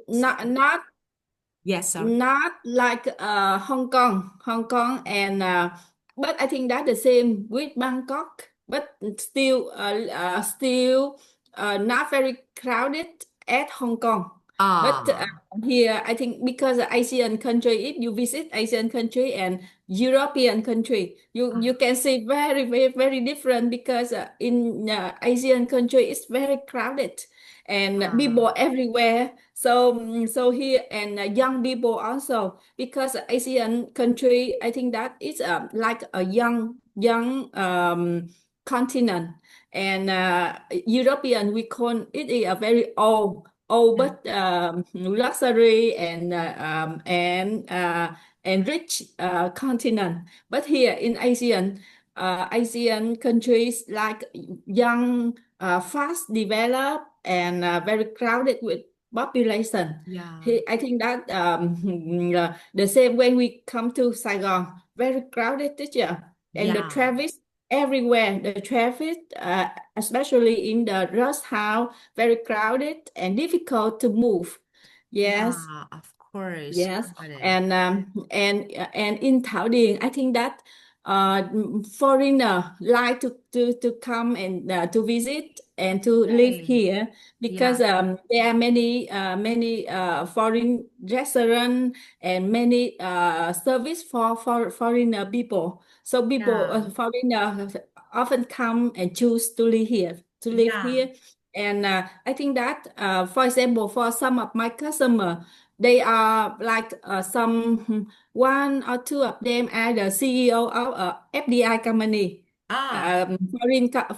not Yes, sorry. not like Hong Kong, and but I think that the same with Bangkok, but still not very crowded at Hong Kong. But Ah, here, I think because Asian country, if you visit Asian country and European country, you can see very different, because in Asian country it's very crowded and ah, people everywhere. So here, and young people also, because Asian country, I think that is like a young continent, and European, we call it is a very old yeah, but luxury and rich continent. But here in Asian countries, like young, fast developed, and very crowded with population. yeah, I think that the same when we come to Saigon, very crowded teacher, and the yeah, traffic everywhere. The traffic, especially in the rush hour, very crowded and difficult to move. Yes. yeah, of course. Yes, Got it. and in Thảo Điền, I think that uh, foreigner like to come and to visit and to live Right. here, Yeah, because there are many foreign restaurant and many service for foreigner people. So people, yeah, foreigner often come and choose to live here, yeah. and I think that for example, for some of my customer, they are like one or two of them are the CEO of a FDI company, Ah,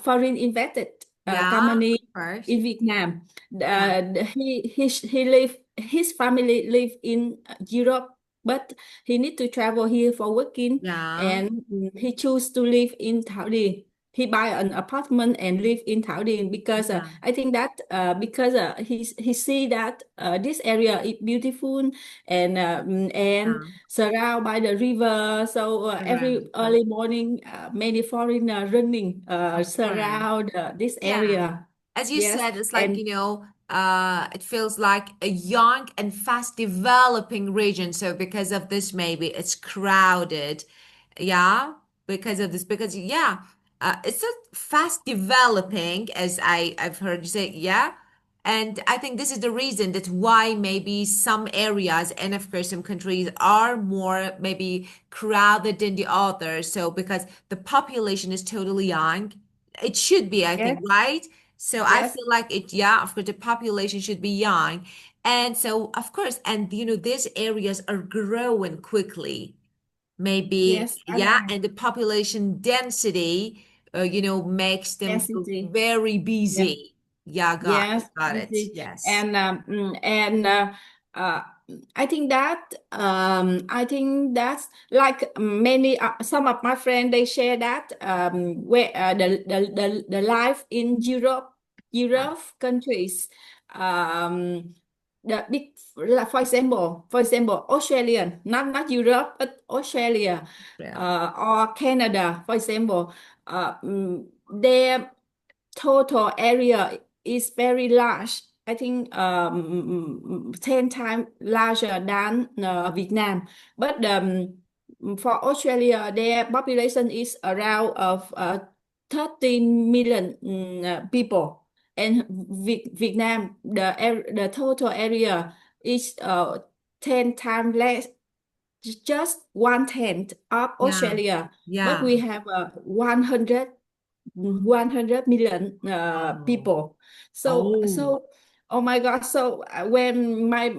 foreign invested yeah, company of course. in Vietnam. Yeah, He live his family live in Europe, but he need to travel here for working, yeah, and he choose to live in Thảo Điền. He buy an apartment and live in Thảo Điền, because yeah, I think that because he see that this area is beautiful, and yeah. surrounded by the river. So Correct. every early morning, many foreigners running Of course. surround this Yeah. area. As you Yes, said, it's like, and it feels like a young and fast developing region. So because of this, maybe it's crowded. Yeah, because of this, because yeah, it's a fast developing, as I've heard you say, yeah. And I think this is the reason that why maybe some areas and of course some countries are more maybe crowded than the others. So because the population is totally young, it should be, I yes, think, right? So I yes, feel like it, yeah, of course, the population should be young. And so, of course, and these areas are growing quickly. Maybe, yes, I yeah, know. and the population density, makes them feel Density. very Yes. busy. Yeah, Yes, got I it. see. Yes. And uh, I think that's like many some of my friends, they share that where the life in Yeah, Europe countries, um the big, like for example Australian, not Europe but Australia, yeah, or Canada, for example, their total area is very large. I think 10 times larger than Vietnam. But for Australia, their population is around of 13 million people. And Vietnam, the total area is 10 times less, just one tenth of yeah, Australia. But yeah. we have 100 million Oh, people. oh, So oh my God. So when my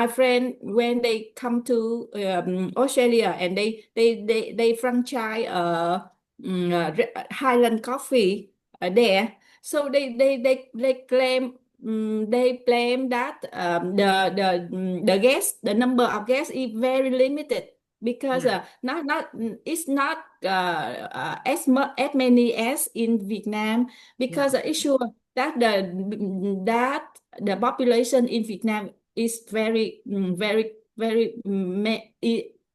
friend, when they come to Australia, and they franchise Highland Coffee there. So they claim that the guests, the number of guests is very limited, because yeah, not it's not as many as in Vietnam, yeah, because it's sure that the population in Vietnam is very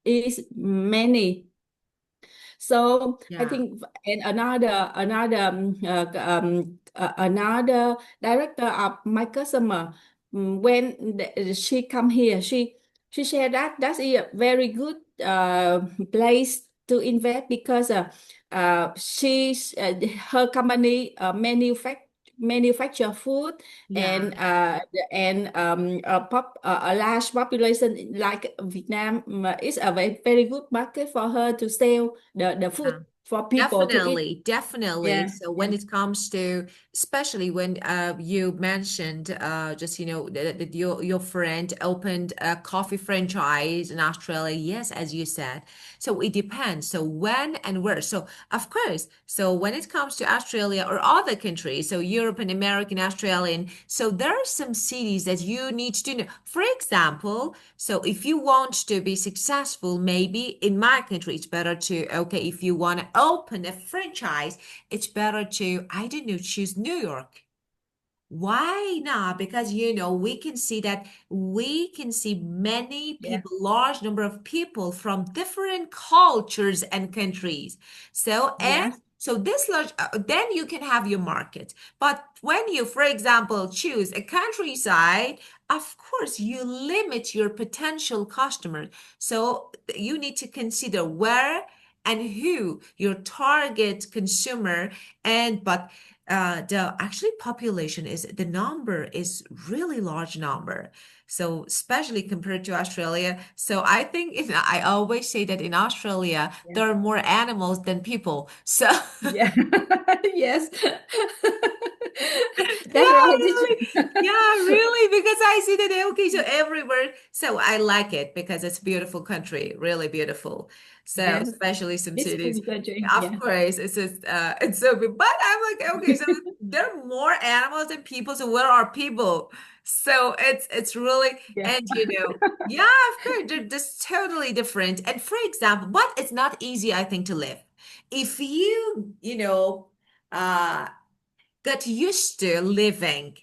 is many. So I Yeah. think, and another director of my customer, when she come here, she said that that's a very good place to invest because she's her company manufacture food, Yeah. and a large population like Vietnam, is a very good market for her to sell the food Yeah. for people to eat. Definitely, definitely. Yeah, So when yeah, it comes to, especially when you mentioned just that your friend opened a coffee franchise in Australia, yes, as you said. So it depends. So when and where. So of course, so when it comes to Australia or other countries, so European, American, Australian, so there are some cities that you need to know. For example, so if you want to be successful, maybe in my country, it's better to, okay, if you want to open a franchise, it's better to, I don't know, choose New York. Why not? Because we can see that we can see many yeah, people, large number of people from different cultures and countries. So, and yeah, so this large, then you can have your market. But when you, for example, choose a countryside, of course, you limit your potential customers. So you need to consider where and who your target consumer, and but the actually population is, the number is really large number. So especially compared to Australia. So I think I always say that in Australia yeah, there are more animals than people. So yeah. Yes. yeah, That's right. really. Yeah, really, because I see that okay, so everywhere. So I like it because it's a beautiful country, really beautiful. So Yes, especially some peaceful cities. country. Of Yeah. course, it's just it's so big. But I'm like, okay, so there are more animals than people. So where are people? So it's really, Yeah. and yeah, of course, they're just totally different. And for example, but it's not easy, I think, to live. If uh got used to living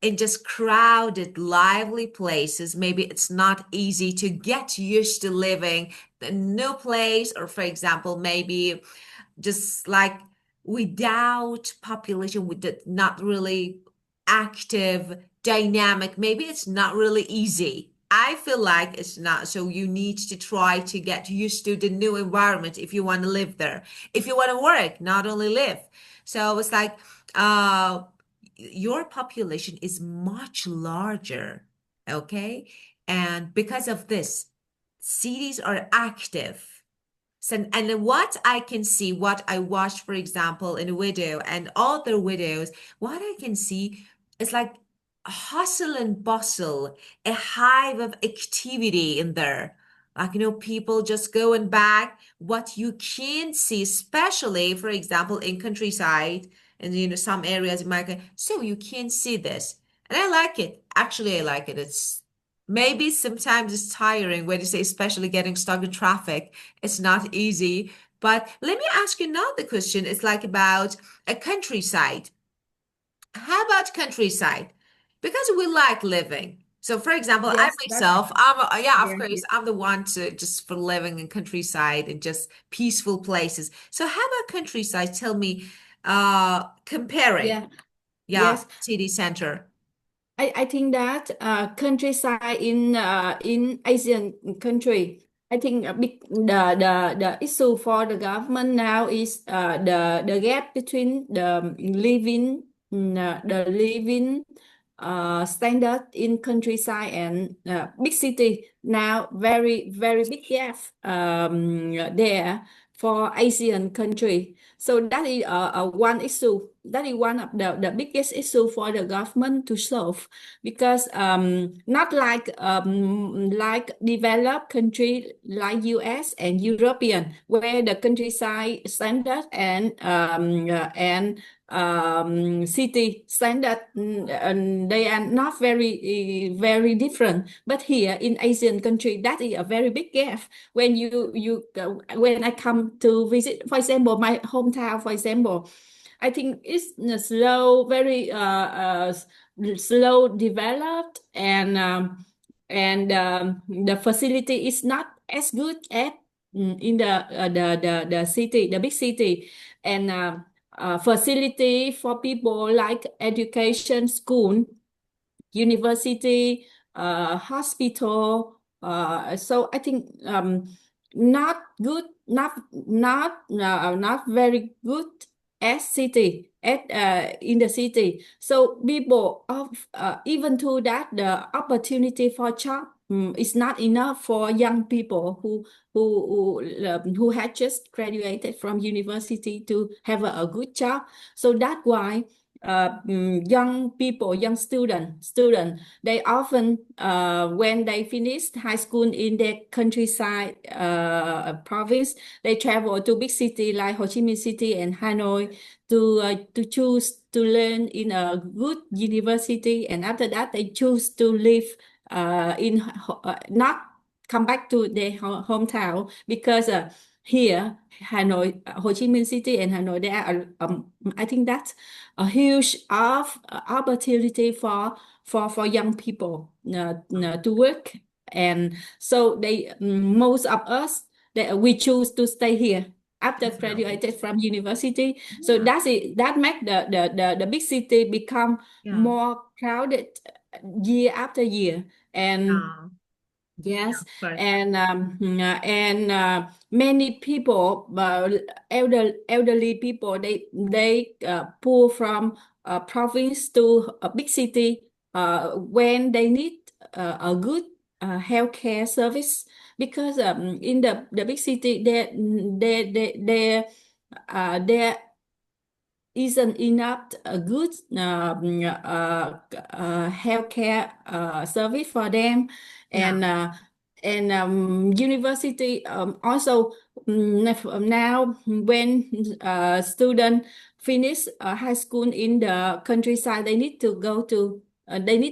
in just crowded, lively places, maybe it's not easy to get used to living in a new place, or for example, maybe just like without population, with the not really active, dynamic, maybe it's not really easy. I feel like it's not. So you need to try to get used to the new environment if you want to live there. If you want to work, not only live. So it's like uh your population is much larger, okay? And because of this, cities are active. So, and what I can see, what I watched, for example, in a video and other videos, what I can see is like a hustle and bustle, a hive of activity in there. Like, people just going back. What you can see, especially, for example, in countryside and, some areas in my, so you can see this. And I like it. Actually, I like it. It's maybe sometimes it's tiring when you say, especially getting stuck in traffic. It's not easy. But let me ask you another question. It's like about a countryside. How about countryside? Because we like living. So, for example, I Yes, that's myself, yeah, of yeah, course, yeah, I'm the one to just for living in countryside and just peaceful places. So, how about countryside? Tell me, comparing, yeah. yeah, Yes. city center. I think that countryside in Asian country, I think a big the issue for the government now is the gap between the living standard in countryside and big city. Now very big gap there for Asian country. So that is one issue. That is one of the biggest issue for the government to solve, because not like developed country like US and European, where the countryside standard and city standard, and they are not very different. But here in Asian country, that is a very big gap. When when I come to visit, for example, my hometown, for example, I think it's slow, very slow developed, and the facility is not as good as. in the city, the big city, and facility for people like education, school, university, hospital. So I think not good, not very good as city at in the city. So people of even to that the opportunity for job is not enough for young people who had just graduated from university to have a good job. So that's why young people, young student, they often, when they finish high school in their countryside province, they travel to big city like Ho Chi Minh City and Hanoi to choose to learn in a good university, and after that they choose to live not come back to their hometown because here Hanoi, Ho Chi Minh City and Hanoi, there are I think that's a huge of opportunity for young people to work, and so they most of us that we choose to stay here after Definitely. graduated from university. So Yeah. that make the big city become Yeah. more crowded year after year. And Yeah. Yeah. yes, Of course. and many people, elderly people, they pull from province to a big city when they need a good healthcare service, because in the big city there isn't enough good healthcare service for them, Yeah. and university also now when student finish high school in the countryside, they need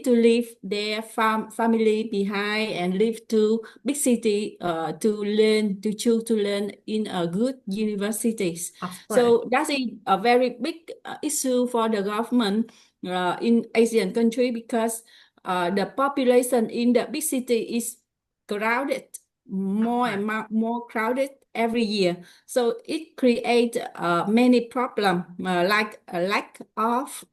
to leave their family behind and live to big city to choose to learn in a good universities. Of course. So that's a very big issue for the government in Asian country, because the population in the big city is crowded, Of more course. and more crowded every year. So it creates many problems like a lack of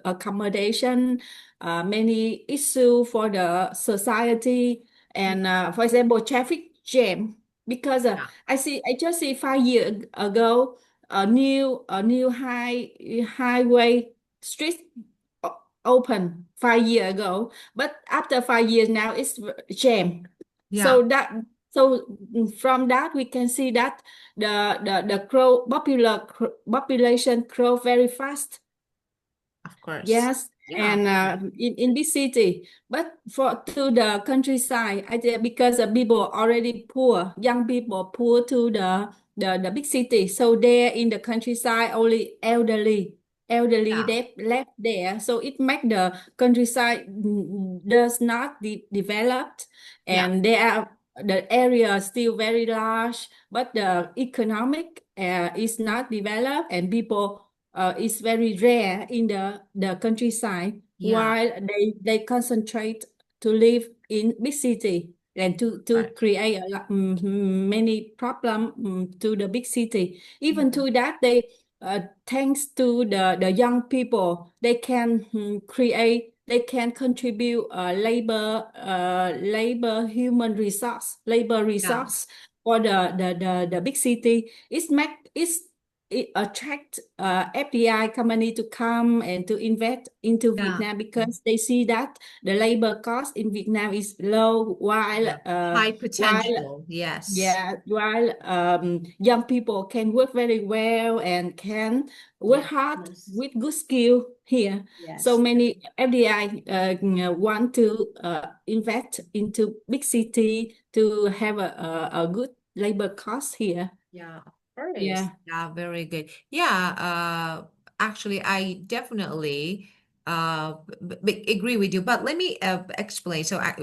accommodation, many issue for the society, and for example, traffic jam. Because Yeah. I just see 5 years ago a new highway street open 5 years ago, but after 5 years now it's jam. Yeah. So from that we can see that the population grow very fast. Of course. Yes, Yeah. and in this city, but for to the countryside, I think because people already poor, young people poor to the big city, so there in the countryside only elderly Yeah. they left there, so it make the countryside does not developed, Yeah. and there are the area still very large, but the economic is not developed, and people is very rare in the countryside, Yeah. while they concentrate to live in big city and to Right. create many problem to the big city. Even Yeah. to that, they thanks to the young people, they can they can contribute labor Yeah. resource for the big city. It attract FDI company to come and to invest into Yeah. Vietnam, because they see that the labor cost in Vietnam is low, Yeah. High potential. Yes. yeah, while young people can work very well and can work Yeah. hard Yes. with good skill here. So Yes. many FDI want to invest into big city to have a good labor cost here. Yeah, of course. Yeah. Yeah, very good. Yeah, actually, I definitely agree with you. But let me explain. So I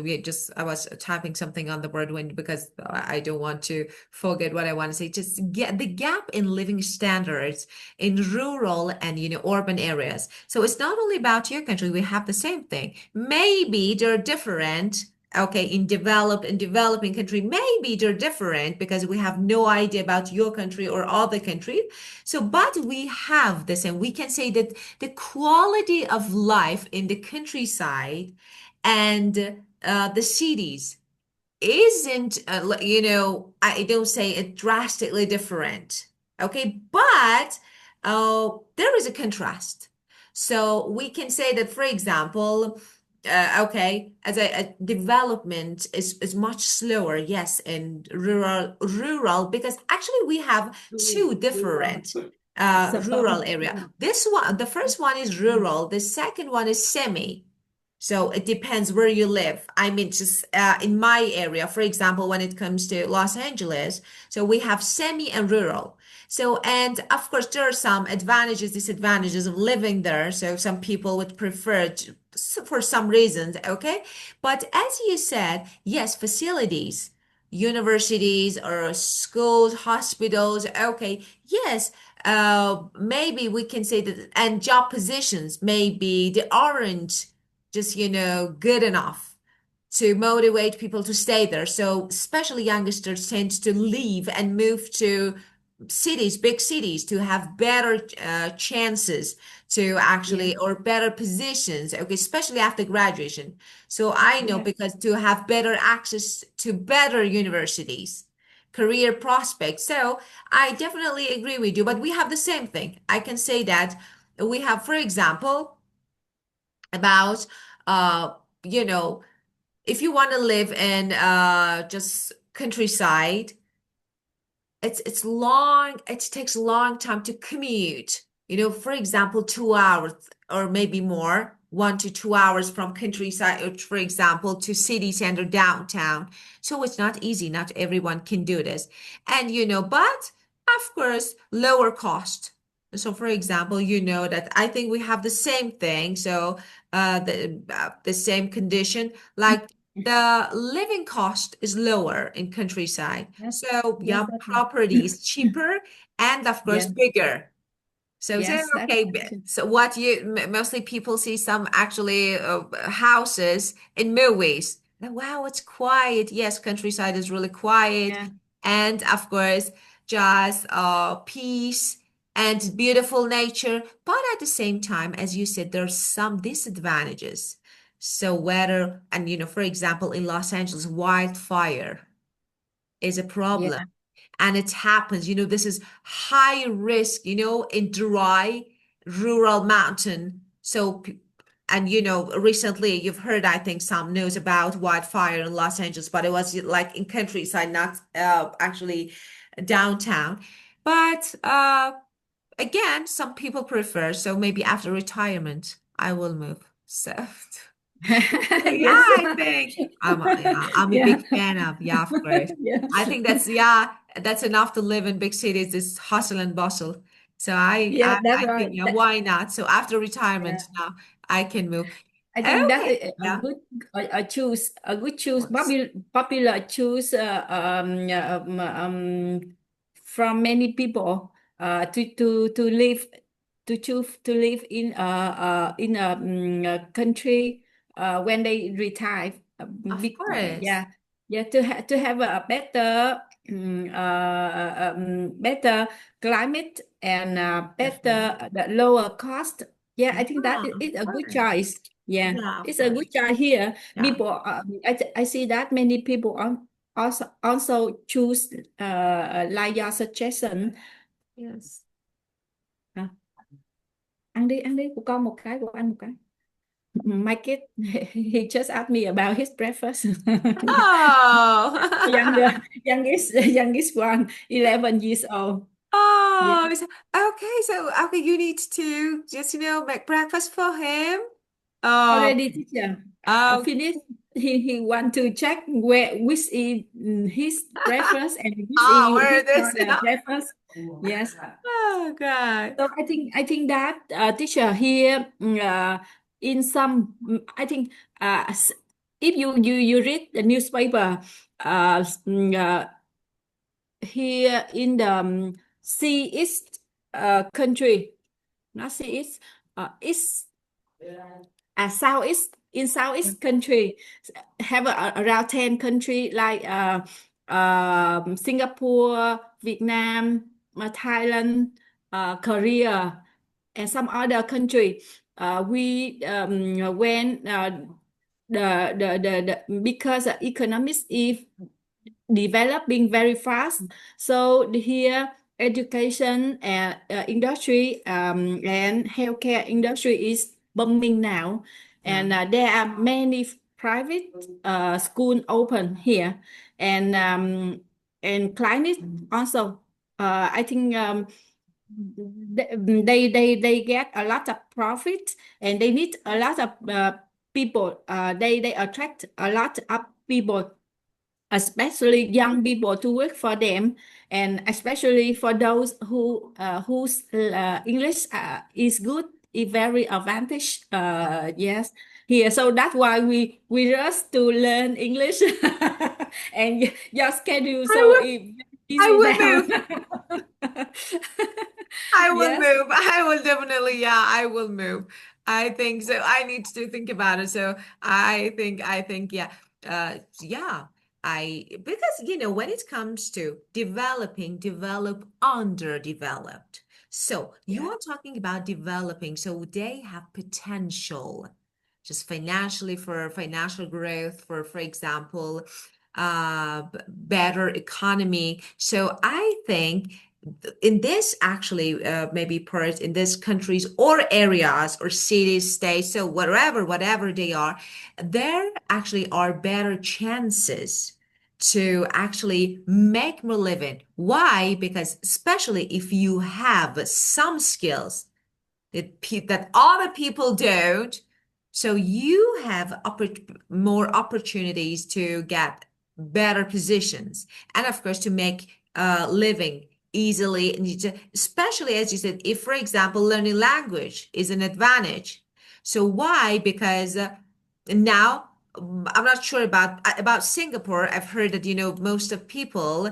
was typing something on the board when because I don't want to forget what I want to say. Just get the gap in living standards in rural and urban areas. So it's not only about your country. We have the same thing. Maybe they're different Okay, in developed and developing country, maybe they're different because we have no idea about your country or other country. So, but we have this, and we can say that the quality of life in the countryside and the cities isn't, I don't say it drastically different. Okay, but there is a contrast. So we can say that, for example, okay, as a development is much slower, yes, in rural, because actually we have two different rural Suppose. area. This one, the first one is rural, the second one is semi. So it depends where you live. I mean, just in my area, for example, when it comes to Los Angeles, so we have semi and rural. So, and of course, there are some advantages, disadvantages of living there. So some people would prefer to, for some reasons, okay? But as you said, yes, facilities, universities or schools, hospitals, okay, yes, maybe we can say that, and job positions, maybe they aren't just, good enough to motivate people to stay there. So especially youngsters tend to leave and move to cities, big cities, to have better chances to Yeah, actually, or better positions, okay, especially after graduation. So I know yeah, because to have better access to better universities, career prospects. So I definitely agree with you, but we have the same thing. I can say that we have, for example, about uh you know if you want to live in just countryside, it takes a long time to commute, for example 2 hours or maybe more, 1 to 2 hours from countryside, for example, to city center downtown. So it's not easy, not everyone can do this. And but of course lower cost. So for example, that I think we have the same thing. So the same condition, like the living cost is lower in countryside. yes, So yes, yeah, that's right. property is cheaper and of course Yeah, bigger. So say, yes, that's okay, right. so what mostly people see some actually houses in movies. And wow, it's quiet. Yes, countryside is really quiet. Yeah, And of course, just peace and beautiful nature. But at the same time, as you said, there's some disadvantages. So whether, and for example, in Los Angeles, wildfire is a problem, yeah, and it happens, this is high risk, in dry rural mountain. So and recently you've heard, I think, some news about wildfire in Los Angeles, but it was like in countryside, not actually downtown. But again, some people prefer, so maybe after retirement I will move. So yeah, yes, I think I'm a yeah, big fan of, yeah, of course. yeah, I think that's enough to live in big cities, this hustle and bustle. So I yeah, I, that's I right. think, yeah, why not? So after Yeah. retirement now I can move. I think that Okay. is a Yeah, good choose, a good of choose, course. popular choose from many people to live, to choose to live in a country when they retire. Of course. Yeah, yeah, to have a better better climate and Definitely. better the lower cost. Yeah, I think that Yeah, of is a good course. choice. Yeah, Yeah, of it's a course. good choice here. Yeah. People, I see that many people also choose like your suggestion. Yes. À, ăn đi của con một cái, của anh một cái. My kid, he just asked me about his breakfast. Oh. Youngest one, 11 years old. Yeah, Oh, okay, you need to just, make breakfast for him. Oh, already teacher. oh, Finished. He want to check where which is his breakfast and which is where his it is not now. breakfast. Yes. Oh, God. So I think that teacher here in some I think if you read the newspaper here in the seaeast country, not seaeast, east southeast in Southeast country, have around 10 country like Singapore, Vietnam, Thailand, Korea, and some other country. We when because the economics is developing very fast. So here, education and industry and healthcare industry is booming now, Yeah. and there are many private school open here, and clinic also. I think they get a lot of profit, and they need a lot of people. They attract a lot of people, especially young people, to work for them, and especially for those whose English is good, is very advantage. Yes, here. So that's why we rush to learn English, and your schedule I so will, is I easy will now. move. I will Yes, move. I will definitely, yeah, I will move. I think so. I need to think about it. So I think, yeah, yeah. Because when it comes to develop underdeveloped. So you yeah, are talking about developing, so they have potential, just financially for financial growth, for example, better economy. So I think in this actually maybe part in these countries or areas or cities states, so whatever they are, there actually are better chances to actually make more living. Why? Because especially if you have some skills that other people don't. So you have more opportunities to get better positions, and of course to make living easily. And especially as you said, if for example learning language is an advantage. So why? Because now I'm not sure about Singapore. I've heard that most of people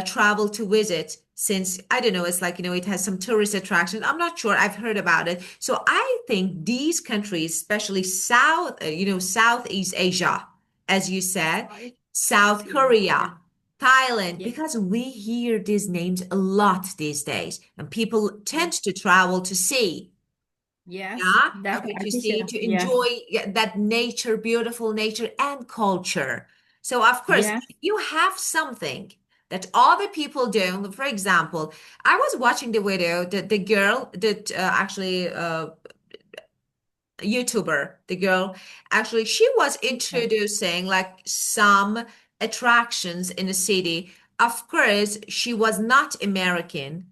travel to visit, since I don't know, it's like it has some tourist attraction. I'm not sure. I've heard about it. So I think these countries, especially Southeast Asia, as you said, sorry. South Yeah, yeah, Korea, Thailand, yeah. because we hear these names a lot these days, and people tend Yes, to travel to see. yes, Yeah. that's Okay. right, To see, teacher. to Yeah, enjoy, yeah, that nature, beautiful nature and culture. So, of course, yeah, if you have something that other people do, for example, I was watching the video that the girl that actually YouTuber, the girl actually she was yeah. introducing like some attractions in the city. Of course, she was not American,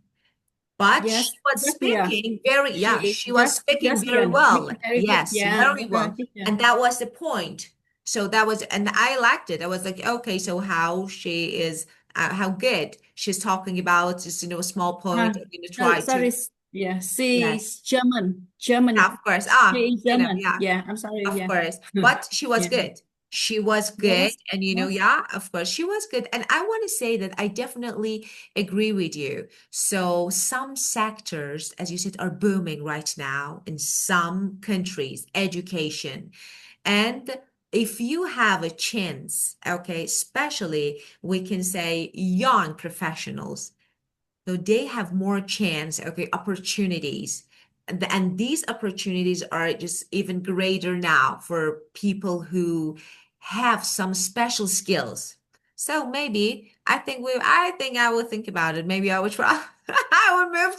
but she Yes, was yes, yeah. speaking very, She yeah, is she was speaking just very young. well. Very good. Yes, Yeah, very that's right, well. teacher. And that was the point. So that was, and I liked it. I was like, okay, so how she is, how good she's talking about just, a small point. Uh, I'm going to so, try sorry. to, Yeah, she yes, is German. yeah, German. of course. She is German. Yeah. Yeah, I'm sorry. Of Yeah. course, but she was Yeah. good. She was good. Yes. And, Yes. yeah, of course, she was good. And I want to say that I definitely agree with you. So, some sectors, as you said, are booming right now in some countries, education. And if you have a chance, okay, especially we can say young professionals, so they have more chance, okay, opportunities. And these opportunities are just even greater now for people who have some special skills. So maybe I think I will think about it. Maybe I will try. Yeah. I will move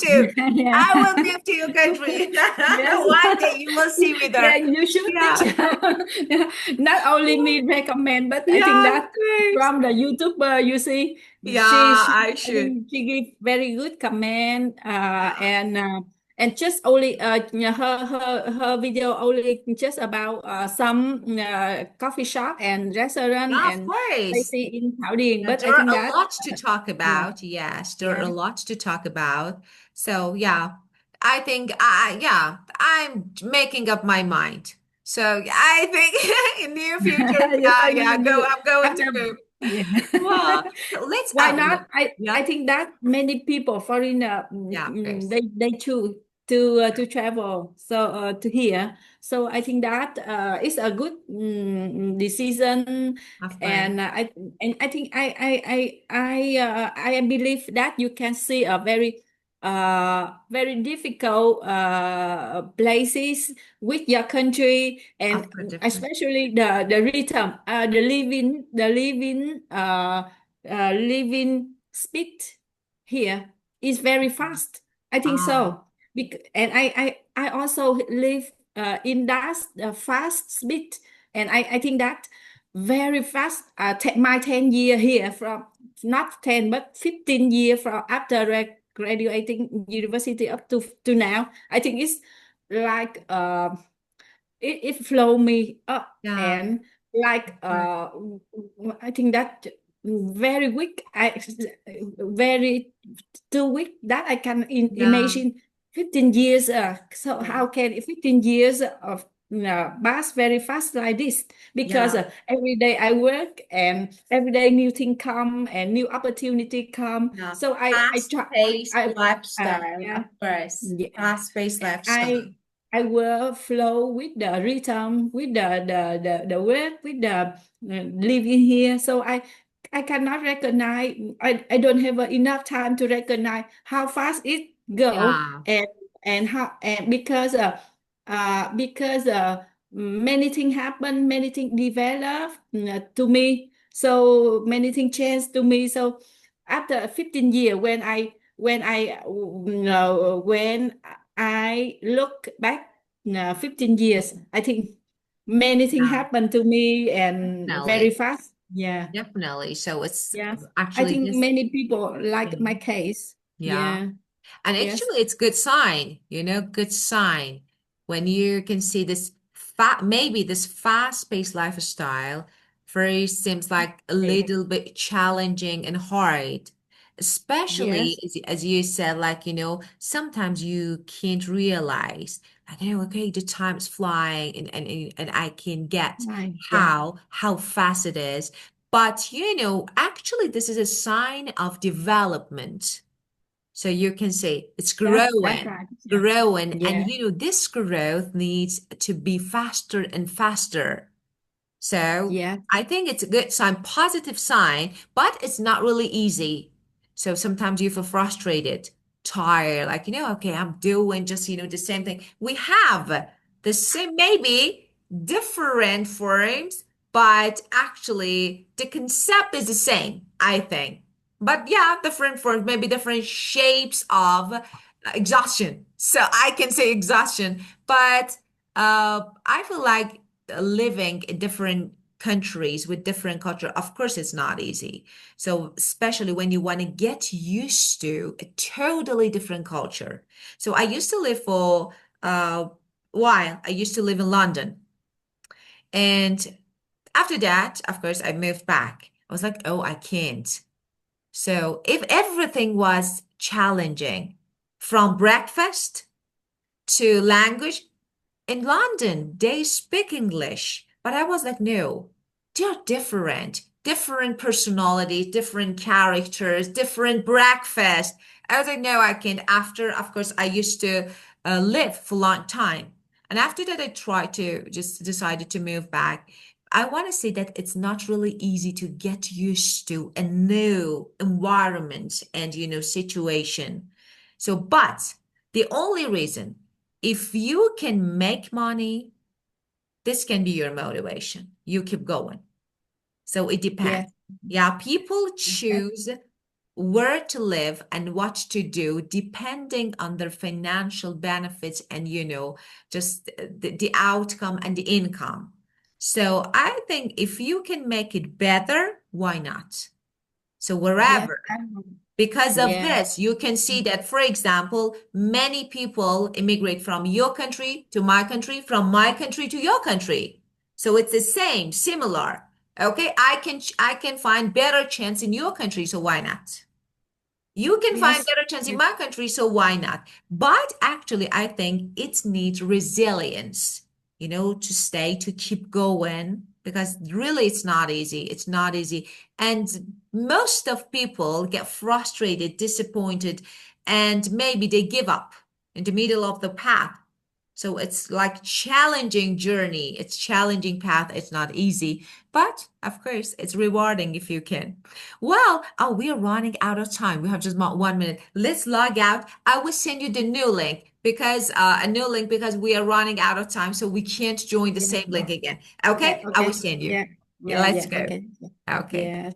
to your country. Yes. One day you will see me Yeah, there. you should, Yeah. teacher. Not only me recommend, but I think Yeah, that great. from the YouTuber, you see, Yeah, she I I should. think she give very good comment, and just only her video only just about some coffee shop and restaurant Yeah, of and course. places in Thảo Điền, Yeah, but I there are think a that lot to talk yeah, about. Yes, there are yeah. a lot to talk about. So yeah, I think I yeah, I'm making up my mind. So I think in near future, yeah, yeah, I'm going to After, move. yeah. Well, so let's Why look. not? I Yeah, think that many people foreigner yeah, of course. they choose to travel to here. So I think that is a good decision, Of course. and I think I believe that you can see a very difficult places with your country, and Of course, different. especially the rhythm, living speed here is very fast. I think Ah, so. And I also live in that fast speed, and I think that very fast. My 10 year here, from not 10 but 15 year from after graduating university up to now. I think it's like it flow me up, yeah, and like right. I think that very weak, I very too weak that I can Yeah, imagine 15 years. So yeah, how can 15 years of pass very fast like this? Because yeah, every day I work, and every day new thing come and new opportunity come. yeah. So I try. Fast-paced lifestyle, Yeah. of course. Yeah. Fast-paced lifestyle. I will flow with the rhythm, with the work, with the living here. So I cannot recognize. I don't have enough time to recognize how fast it go, Yeah, and how, and because many things happen, many things develop to me. So many things change to me. So after 15 years, when I look back 15 years, I think many things yeah, happen to me and very definitely. fast. Yeah. Definitely. So it's Yes. I actually think this. many people like my Mhm. case. Yeah. Yeah. And Yes. actually, it's good sign, good sign when you can see this fa maybe this fast-paced lifestyle first seems like a Okay. little bit challenging and hard, especially Yes. as you said, like, sometimes you can't realize, like, okay, the time is flying and I can get Right. Yeah. how fast it is. But, actually, this is a sign of development. So you can say it's Yes. That's growing, right. Yeah. growing, and Yeah. this growth needs to be faster and faster. So Yeah. I think it's a good sign, positive sign, but it's not really easy. So sometimes you feel frustrated, tired, like, okay, I'm doing just, the same thing. We have the same, maybe different forms, but actually the concept is the same, I think. But yeah, different forms, maybe different shapes of exhaustion. So I can say exhaustion, but I feel like living in different countries with different culture, of course, it's not easy. So especially when you want to get used to a totally different culture. So I used to live for a while. I used to live in London. And after that, of course, I moved back. I was like, oh, I can't. So if everything was challenging from breakfast to language, in London, they speak English, but I was like, no, they're different, different personalities, different characters, different breakfast. I was like, no, I can't. After, of course, I used to live for a long time. And after that, I tried to just decided to move back. I want to say that it's not really easy to get used to a new environment and, situation. So, but the only reason if you can make money, this can be your motivation. You keep going. So it depends. Yes. Yeah, people Yes. choose where to live and what to do depending on their financial benefits and, just the outcome and the income. So I think if you can make it better, why not? So Yes. wherever. Because of Yeah. this, you can see that, for example, many people immigrate from your country to my country, from my country to your country. So it's the same, similar. Okay, I can find better chance in your country, so why not? You can find Yes. better chance in Yes. my country, so why not? But actually, I think it needs resilience, to stay, to keep going, because really it's not easy. It's not easy. And most of people get frustrated, disappointed, and maybe they give up. in the middle of the path. So it's like challenging journey. It's challenging path. It's not easy, but of course it's rewarding if you can. Well, oh, we are running out of time. We have just about 1 minute. Let's log out. I will send you the new link because a new link because we are running out of time, so we can't join the Yeah. same link again. Yeah. Okay, I will Okay. send you. Yeah. Yeah, Yeah. let's Yeah. go. Okay. Okay. Yeah.